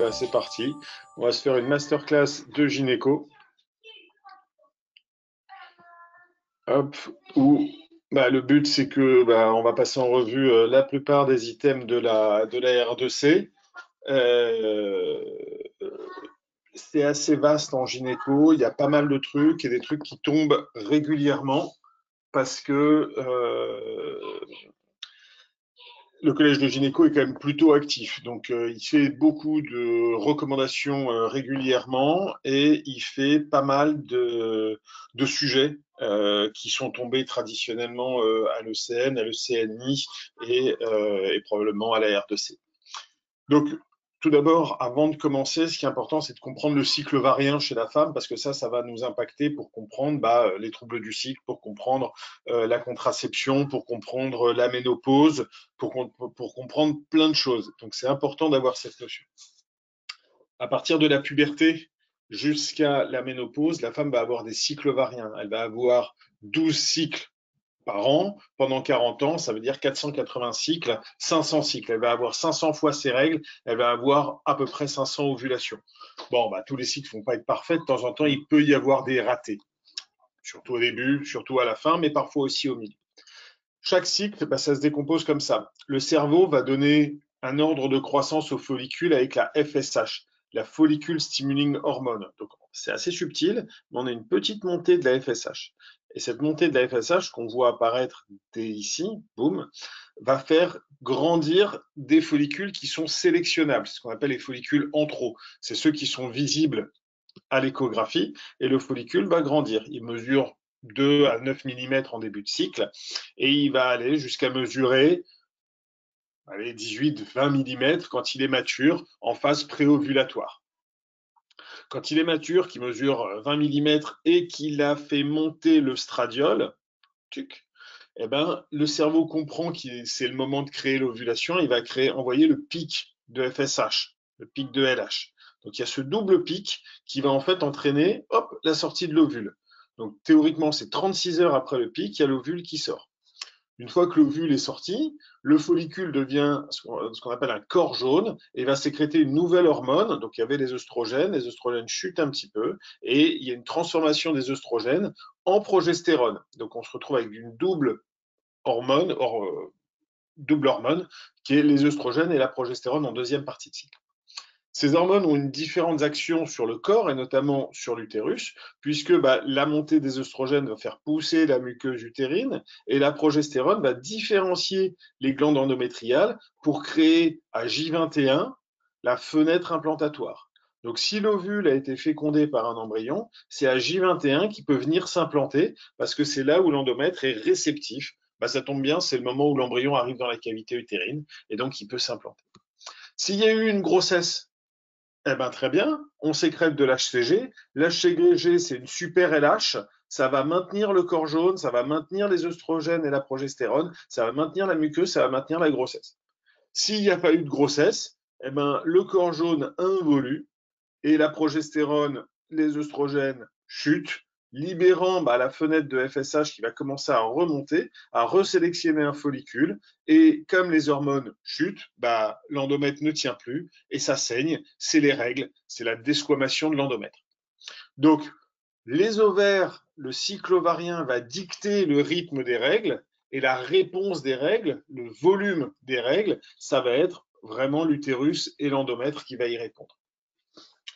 bah, c'est parti. On va se faire une masterclass de gynéco. Hop, où bah, le but c'est que on va passer en revue la plupart des items de la R2C. Euh, c'est assez vaste en gynéco, il y a pas mal de trucs et des trucs qui tombent régulièrement parce que le collège de gynéco est quand même plutôt actif. Donc, il fait beaucoup de recommandations régulièrement et il fait pas mal de sujets qui sont tombés traditionnellement à l'ECN, à l'ECNI et probablement à la R2C. Donc, tout d'abord, avant de commencer, ce qui est important, c'est de comprendre le cycle varien chez la femme, parce que ça va nous impacter pour comprendre les troubles du cycle, pour comprendre la contraception, pour comprendre la ménopause, pour comprendre plein de choses. Donc, c'est important d'avoir cette notion. À partir de la puberté jusqu'à la ménopause, la femme va avoir des cycles variens. Elle va avoir 12 cycles par an, pendant 40 ans, ça veut dire 480 cycles, 500 cycles. Elle va avoir 500 fois ses règles, elle va avoir à peu près 500 ovulations. Bon, tous les cycles ne vont pas être parfaits, de temps en temps, il peut y avoir des ratés, surtout au début, surtout à la fin, mais parfois aussi au milieu. Chaque cycle, ça se décompose comme ça. Le cerveau va donner un ordre de croissance au follicule avec la FSH, la follicule stimulating hormone. Donc, c'est assez subtil, mais on a une petite montée de la FSH. Et cette montée de la FSH qu'on voit apparaître dès ici, boum, va faire grandir des follicules qui sont sélectionnables, ce qu'on appelle les follicules anthro. C'est ceux qui sont visibles à l'échographie et le follicule va grandir. Il mesure 2 à 9 mm en début de cycle et il va aller jusqu'à mesurer 18-20 mm quand il est mature en phase préovulatoire. Quand il est mature, qu'il mesure 20 mm et qu'il a fait monter le stradiol, le cerveau comprend que c'est le moment de créer l'ovulation, il va envoyer le pic de FSH, le pic de LH. Donc il y a ce double pic qui va en fait entraîner la sortie de l'ovule. Donc théoriquement, c'est 36 heures après le pic, il y a l'ovule qui sort. Une fois que l'ovule est sorti, le follicule devient ce qu'on appelle un corps jaune et va sécréter une nouvelle hormone. Donc il y avait les oestrogènes chutent un petit peu et il y a une transformation des oestrogènes en progestérone. Donc on se retrouve avec une double hormone qui est les oestrogènes et la progestérone en deuxième partie de cycle. Ces hormones ont une différente action sur le corps et notamment sur l'utérus, puisque la montée des oestrogènes va faire pousser la muqueuse utérine et la progestérone va différencier les glandes endométriales pour créer à J21 la fenêtre implantatoire. Donc si l'ovule a été fécondé par un embryon, c'est à J21 qu'il peut venir s'implanter parce que c'est là où l'endomètre est réceptif. Ça tombe bien, c'est le moment où l'embryon arrive dans la cavité utérine et donc il peut s'implanter. S'il y a eu une grossesse, très bien, on sécrète de l'HCG. L'HCG, c'est une super LH. Ça va maintenir le corps jaune, ça va maintenir les oestrogènes et la progestérone, ça va maintenir la muqueuse, ça va maintenir la grossesse. S'il n'y a pas eu de grossesse, le corps jaune involue et la progestérone, les oestrogènes chutent, libérant la fenêtre de FSH qui va commencer à remonter, à resélectionner un follicule. Et comme les hormones chutent, l'endomètre ne tient plus et ça saigne. C'est les règles, c'est la desquamation de l'endomètre. Donc, les ovaires, le cycle ovarien va dicter le rythme des règles et la réponse des règles, le volume des règles, ça va être vraiment l'utérus et l'endomètre qui va y répondre.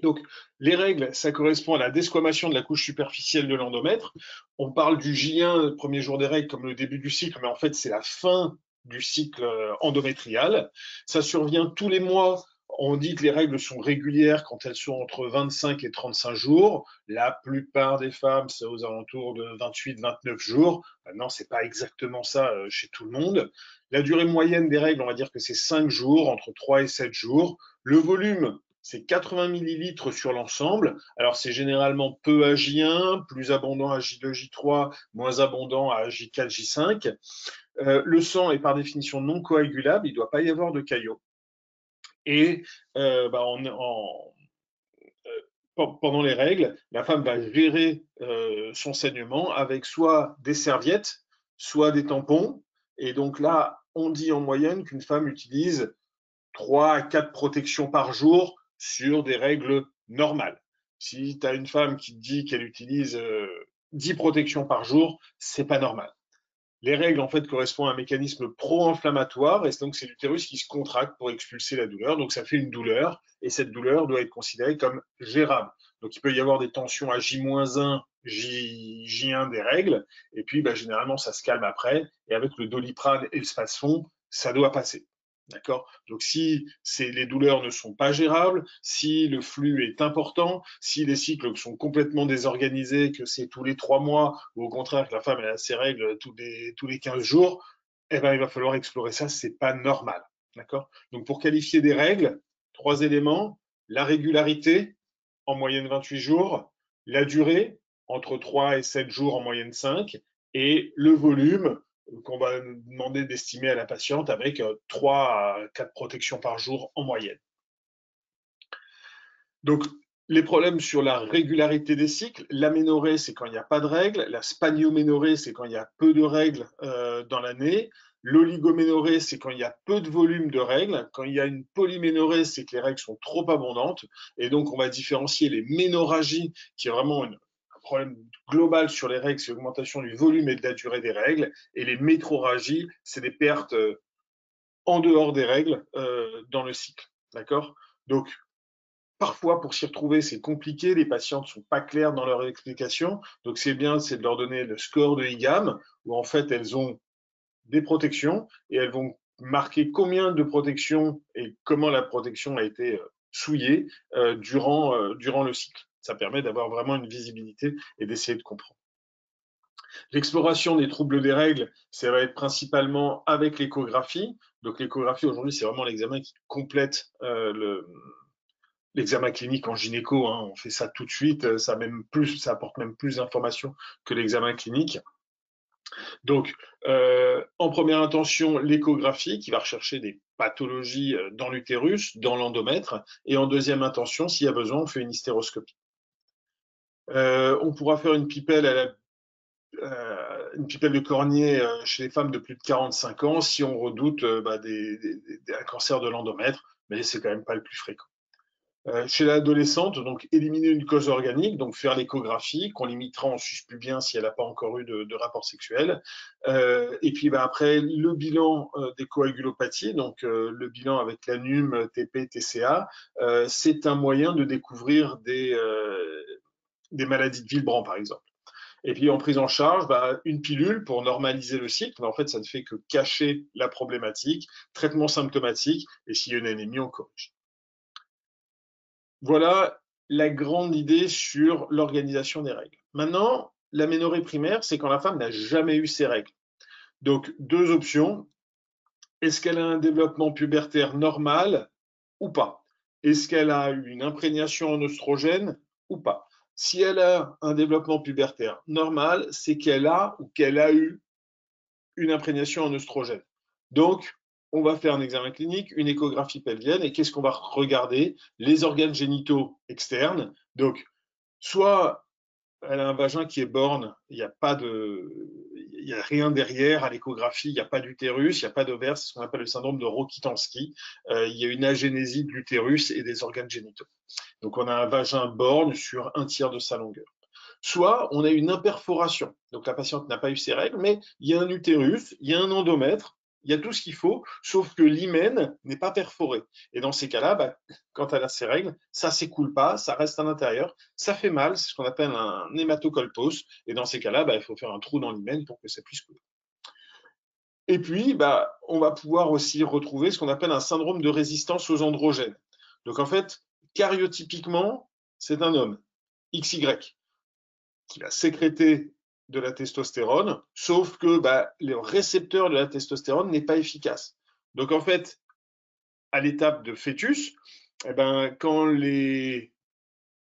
Donc, les règles, ça correspond à la desquamation de la couche superficielle de l'endomètre. On parle du J1, le premier jour des règles, comme le début du cycle, mais en fait, c'est la fin du cycle endométrial. Ça survient tous les mois. On dit que les règles sont régulières quand elles sont entre 25 et 35 jours. La plupart des femmes, c'est aux alentours de 28-29 jours. Maintenant, c'est pas exactement ça chez tout le monde. La durée moyenne des règles, on va dire que c'est 5 jours, entre 3 et 7 jours. Le volume, c'est 80 millilitres sur l'ensemble. Alors, c'est généralement peu à J1, plus abondant à J2, J3, moins abondant à J4, J5. Le sang est par définition non coagulable, il ne doit pas y avoir de caillots. Et pendant les règles, la femme va gérer son saignement avec soit des serviettes, soit des tampons. Et donc là, on dit en moyenne qu'une femme utilise 3 à 4 protections par jour, sur des règles normales. Si tu as une femme qui te dit qu'elle utilise 10 protections par jour, c'est pas normal. Les règles, en fait, correspondent à un mécanisme pro-inflammatoire, et donc c'est l'utérus qui se contracte pour expulser la douleur. Donc ça fait une douleur, et cette douleur doit être considérée comme gérable. Donc il peut y avoir des tensions à J-1, J1 des règles, et puis généralement ça se calme après, et avec le Doliprane et le Spasfon, ça doit passer. D'accord? Donc si les douleurs ne sont pas gérables, si le flux est important, si les cycles sont complètement désorganisés, que c'est tous les 3 mois, ou au contraire que la femme elle a ses règles tous les 15 jours, eh ben, il va falloir explorer ça, c'est pas normal. D'accord? Donc pour qualifier des règles, 3 éléments, la régularité, en moyenne 28 jours, la durée, entre 3 et 7 jours, en moyenne 5, et le volume, qu'on va demander d'estimer à la patiente avec 3 à 4 protections par jour en moyenne. Donc, les problèmes sur la régularité des cycles, l'aménorrhée, c'est quand il n'y a pas de règles, la spanioménorrhée, c'est quand il y a peu de règles dans l'année, l'oligoménorrhée, c'est quand il y a peu de volume de règles, quand il y a une polyménorrhée, c'est que les règles sont trop abondantes, et donc on va différencier les ménorrhagies, qui est vraiment un problème global sur les règles, c'est l'augmentation du volume et de la durée des règles, et les métrorragies, c'est des pertes en dehors des règles dans le cycle. D'accord? Donc, parfois, pour s'y retrouver, c'est compliqué. Les patientes ne sont pas claires dans leur explication. Donc, c'est bien, c'est de leur donner le score de IGAM, où en fait, elles ont des protections et elles vont marquer combien de protections et comment la protection a été souillée durant le cycle. Ça permet d'avoir vraiment une visibilité et d'essayer de comprendre. L'exploration des troubles des règles, ça va être principalement avec l'échographie. Donc l'échographie, aujourd'hui, c'est vraiment l'examen qui complète l'examen clinique en gynéco. On fait ça tout de suite. Ça apporte même plus d'informations que l'examen clinique. Donc, en première intention, l'échographie qui va rechercher des pathologies dans l'utérus, dans l'endomètre. Et en deuxième intention, s'il y a besoin, on fait une hystéroscopie. On pourra faire une pipelle de cornier chez les femmes de plus de 45 ans si on redoute un cancer de l'endomètre, mais c'est quand même pas le plus fréquent. Chez l'adolescente, donc éliminer une cause organique, donc faire l'échographie, qu'on limitera en suspubien si elle n'a pas encore eu de rapport sexuel. Et puis après, le bilan des coagulopathies, donc le bilan avec l'ANUM, TP, TCA, c'est un moyen de découvrir des maladies de Villebrand, par exemple. Et puis en prise en charge, une pilule pour normaliser le cycle, mais en fait ça ne fait que cacher la problématique, traitement symptomatique, et s'il y a une anémie, on corrige. Voilà la grande idée sur l'organisation des règles. Maintenant, l'aménorrhée primaire, c'est quand la femme n'a jamais eu ses règles. Donc, 2 options. Est-ce qu'elle a un développement pubertaire normal ou pas? Est-ce qu'elle a eu une imprégnation en oestrogène ou pas? Si elle a un développement pubertaire normal, c'est qu'elle a ou qu'elle a eu une imprégnation en oestrogène. Donc, on va faire un examen clinique, une échographie pelvienne, et qu'est-ce qu'on va regarder? Les organes génitaux externes. Donc, soit elle a un vagin qui est borne, il n'y a rien derrière à l'échographie, il n'y a pas d'utérus, il n'y a pas d'ovaire, c'est ce qu'on appelle le syndrome de Rokitansky. Il y a une agénésie de l'utérus et des organes génitaux. Donc on a un vagin borne sur 1/3 de sa longueur. Soit on a une imperforation, donc la patiente n'a pas eu ses règles, mais il y a un utérus, il y a un endomètre, il y a tout ce qu'il faut, sauf que l'hymen n'est pas perforé. Et dans ces cas-là, quand elle a ses règles, ça ne s'écoule pas, ça reste à l'intérieur, ça fait mal, c'est ce qu'on appelle un hématocolpos, et dans ces cas-là, il faut faire un trou dans l'hymen pour que ça puisse couler. Et puis, on va pouvoir aussi retrouver ce qu'on appelle un syndrome de résistance aux androgènes. Donc en fait, karyotypiquement, c'est un homme, XY, qui va sécréter de la testostérone, sauf que le récepteur de la testostérone n'est pas efficace. Donc en fait, à l'étape de fœtus, quand les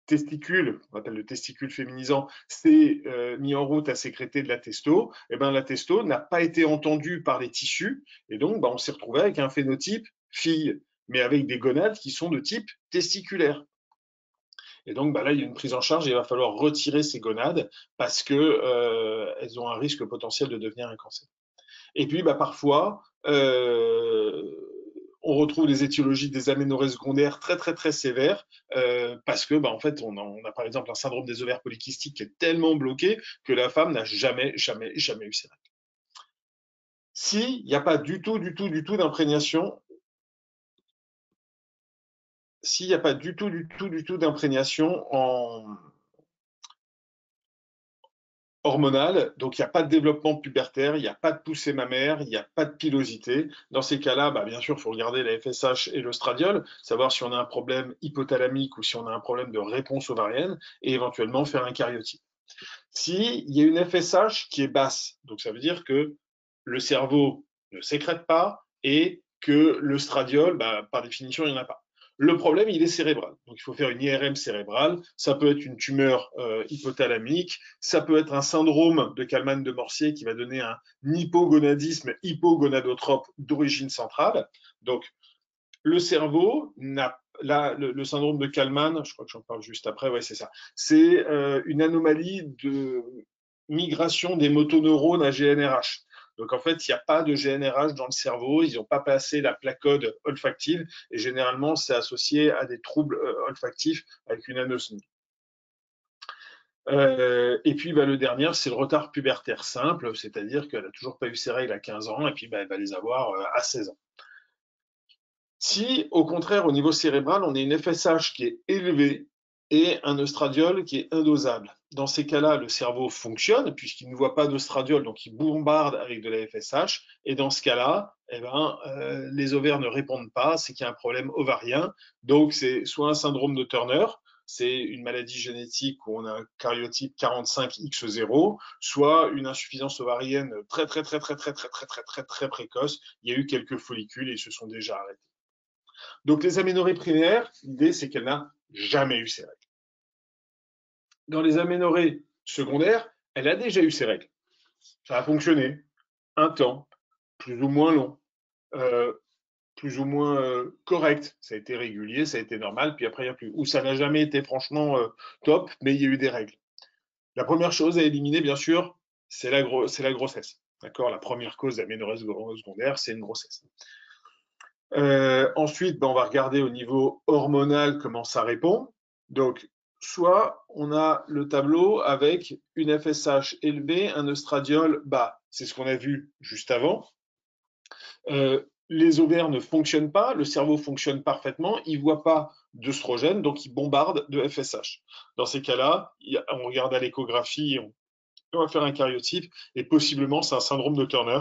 testicules, on appelle le testicule féminisant, s'est mis en route à sécréter de la testo, la testo n'a pas été entendue par les tissus, et donc on s'est retrouvé avec un phénotype fille, mais avec des gonades qui sont de type testiculaire. Et donc là, il y a une prise en charge et il va falloir retirer ces gonades parce que elles ont un risque potentiel de devenir un cancer. Et puis parfois, on retrouve des étiologies des aménorrhées secondaires très très très sévères parce que en fait on a par exemple un syndrome des ovaires polykystiques qui est tellement bloqué que la femme n'a jamais eu ses règles. S'il n'y a pas du tout d'imprégnation, s'il n'y a pas du tout d'imprégnation hormonale, donc il n'y a pas de développement pubertaire, il n'y a pas de poussée mammaire, il n'y a pas de pilosité. Dans ces cas-là, bien sûr, il faut regarder la FSH et l'œstradiol, savoir si on a un problème hypothalamique ou si on a un problème de réponse ovarienne, et éventuellement faire un cariotype. S'il y a une FSH qui est basse, donc ça veut dire que le cerveau ne sécrète pas et que l'œstradiol, par définition, il n'y en a pas. Le problème, il est cérébral. Donc, il faut faire une IRM cérébrale. Ça peut être une tumeur hypothalamique. Ça peut être un syndrome de Kallmann de Morsier qui va donner un hypogonadisme hypogonadotrope d'origine centrale. Donc, le cerveau n'a le syndrome de Kallmann, je crois que j'en parle juste après, ouais, c'est ça. C'est une anomalie de migration des motoneurones à GNRH. Donc en fait, il n'y a pas de GNRH dans le cerveau, ils n'ont pas passé la placode olfactive et généralement c'est associé à des troubles olfactifs avec une anosmie. Et puis le dernier, c'est le retard pubertaire simple, c'est-à-dire qu'elle n'a toujours pas eu ses règles à 15 ans et puis elle va les avoir à 16 ans. Si, au contraire, au niveau cérébral, on a une FSH qui est élevée et un œstradiol qui est indosable. Dans ces cas-là, le cerveau fonctionne puisqu'il ne voit pas d'œstradiol, donc il bombarde avec de la FSH. Et dans ce cas-là, les ovaires ne répondent pas, c'est qu'il y a un problème ovarien. Donc c'est soit un syndrome de Turner, c'est une maladie génétique où on a un karyotype 45X0, soit une insuffisance ovarienne très précoce. Il y a eu quelques follicules et ils se sont déjà arrêtés. Donc les aménorrhées primaires, l'idée c'est qu'elle n'a jamais eu ses règles. Dans les aménorrhées secondaires, elle a déjà eu ses règles. Ça a fonctionné un temps, plus ou moins long, plus ou moins correct. Ça a été régulier, ça a été normal, puis après il n'y a plus. Ou ça n'a jamais été franchement top, mais il y a eu des règles. La première chose à éliminer, bien sûr, c'est la grossesse. D'accord. La première cause d'aménorrhée secondaire, c'est une grossesse. Ensuite, on va regarder au niveau hormonal comment ça répond. Donc, soit on a le tableau avec une FSH élevée, un œstradiol bas. C'est ce qu'on a vu juste avant. Les ovaires ne fonctionnent pas, le cerveau fonctionne parfaitement, il ne voit pas d'œstrogène, donc il bombarde de FSH. Dans ces cas-là, on regarde à l'échographie, on va faire un karyotype, et possiblement c'est un syndrome de Turner,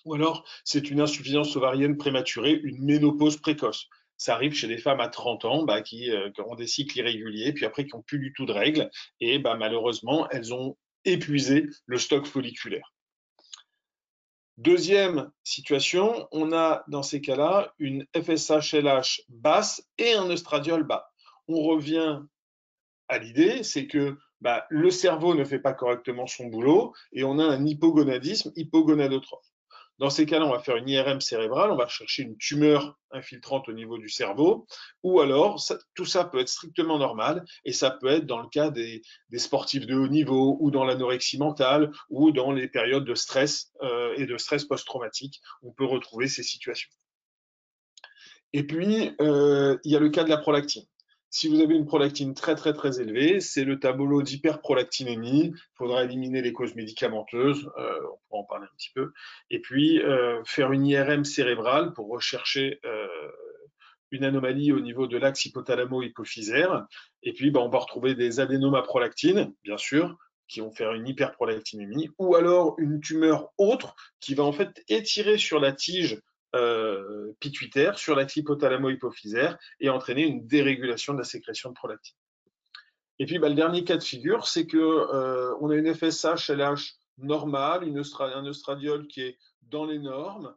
ou alors c'est une insuffisance ovarienne prématurée, une ménopause précoce. Ça arrive chez des femmes à 30 ans qui ont des cycles irréguliers, puis après qui n'ont plus du tout de règles, et malheureusement, elles ont épuisé le stock folliculaire. Deuxième situation, on a dans ces cas-là une FSH-LH basse et un œstradiol bas. On revient à l'idée, c'est que le cerveau ne fait pas correctement son boulot et on a un hypogonadisme hypogonadotrophe. Dans ces cas-là, on va faire une IRM cérébrale, on va chercher une tumeur infiltrante au niveau du cerveau, ou alors tout ça peut être strictement normal, et ça peut être dans le cas des sportifs de haut niveau, ou dans l'anorexie mentale, ou dans les périodes de stress et de stress post-traumatique, on peut retrouver ces situations. Et puis, il y a le cas de la prolactine. Si vous avez une prolactine très élevée, c'est le tableau d'hyperprolactinémie. Il faudra éliminer les causes médicamenteuses, on pourra en parler un petit peu. Et puis, faire une IRM cérébrale pour rechercher une anomalie au niveau de l'axe hypothalamo-hypophysaire. Et puis, on va retrouver des adénomes à prolactine, bien sûr, qui vont faire une hyperprolactinémie, ou alors une tumeur autre qui va en fait étirer sur la tige pituitaire, sur l'axe hypothalamo-hypophysaire et entraîner une dérégulation de la sécrétion de prolactine. Et puis le dernier cas de figure, c'est que on a une FSH-LH normale, un œstradiol qui est dans les normes,